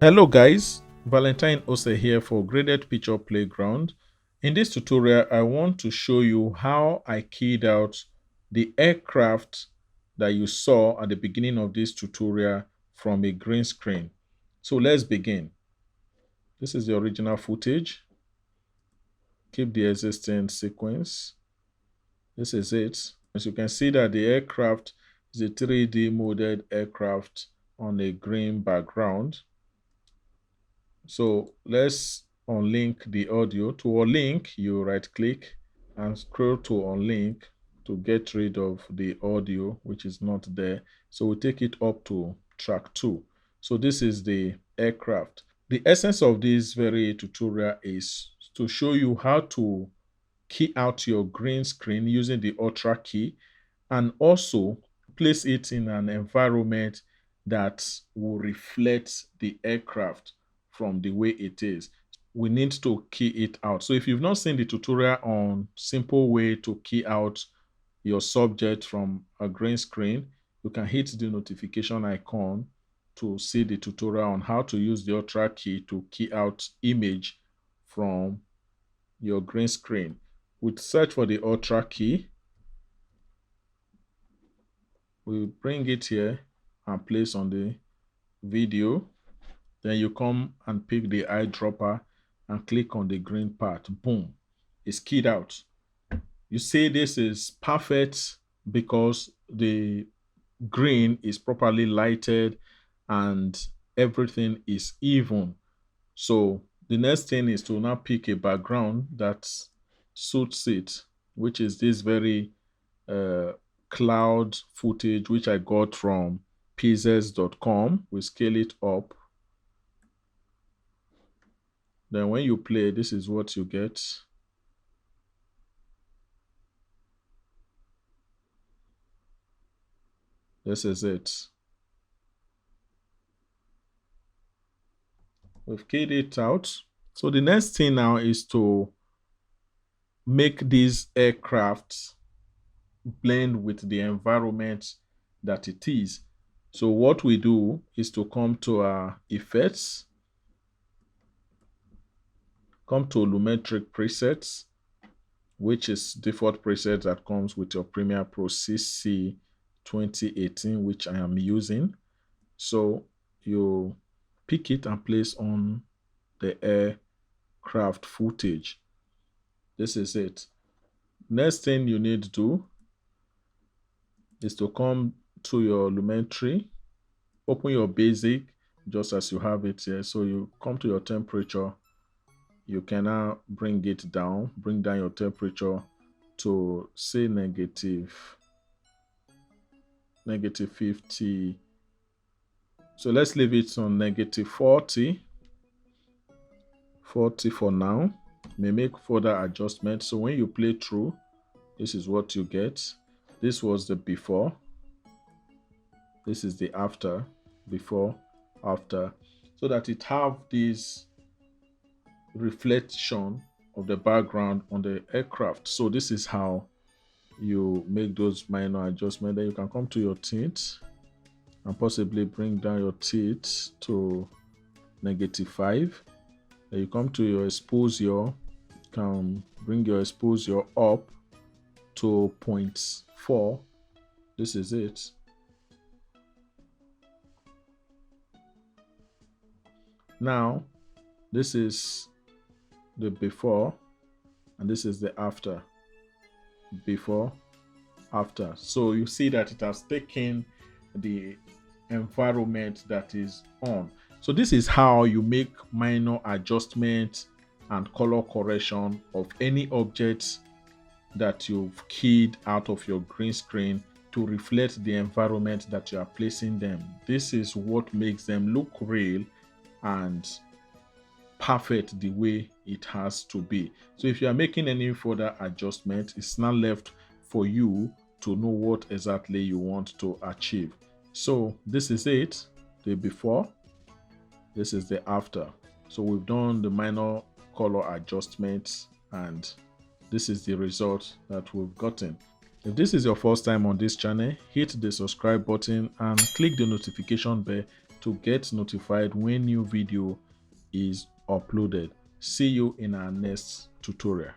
Hello guys, Valentine Ose here for Graded Picture Playground. In this tutorial, I want to show you how I keyed out the aircraft that you saw at the beginning of this tutorial from a green screen. So let's begin. This is the original footage. Keep the existing sequence. This is it. As you can see that the aircraft is a 3D modeled aircraft on a green background. So let's unlink the audio. To unlink, you right click and scroll to unlink to get rid of the audio which is not there. So we take it up to track 2. So this is the aircraft. The essence of this very tutorial is to show you how to key out your green screen using the Ultra key and also place it in an environment that will reflect the aircraft from the way it is. We need to key it out. So if you've not seen the tutorial on simple way to key out your subject from a green screen, you can hit the notification icon to see the tutorial on how to use the Ultra key to key out image from your green screen. We search for the Ultra key. We bring it here and place on the video. Then you come and pick the eyedropper and click on the green part. Boom, it's keyed out. You see this is perfect because the green is properly lighted and everything is even. So the next thing is to now pick a background that suits it, which is this very cloud footage which I got from pieces.com. We scale it up. Then when you play, this is what you get. This is it. We've keyed it out. So the next thing now is to make these aircraft blend with the environment that it is. So what we do is to come to our effects, come to Lumetric presets, which is default preset that comes with your Premiere Pro CC 2018, which I am using. So you pick it and place on the aircraft footage. This is it. Next thing you need to do is to come to your Lumetri, open your basic just as you have it here. So you come to your temperature. You can now bring it down, bring down your temperature to say negative 50. So let's leave it on negative 40 for now. May make further adjustments. So when you play through, this is what you get. This was the before. This is the after, before, after, so that it have this reflection of the background on the aircraft. So this is how you make those minor adjustments. Then you can come to your teeth and possibly bring down your teeth to -5. Then you come to your exposure, can bring your exposure up to 0.4. This is it. Now this is the before and this is the after. Before, after. So you see that it has taken the environment that is on. So this is how you make minor adjustments and color correction of any objects that you've keyed out of your green screen to reflect the environment that you are placing them. This is what makes them look real and perfect the way it has to be. So if you are making any further adjustment, it's now left for you to know what exactly you want to achieve. So this is it, the before, this is the after. So we've done the minor color adjustments and this is the result that we've gotten. If this is your first time on this channel, hit the subscribe button and click the notification bell to get notified when new video is uploaded. See you in our next tutorial.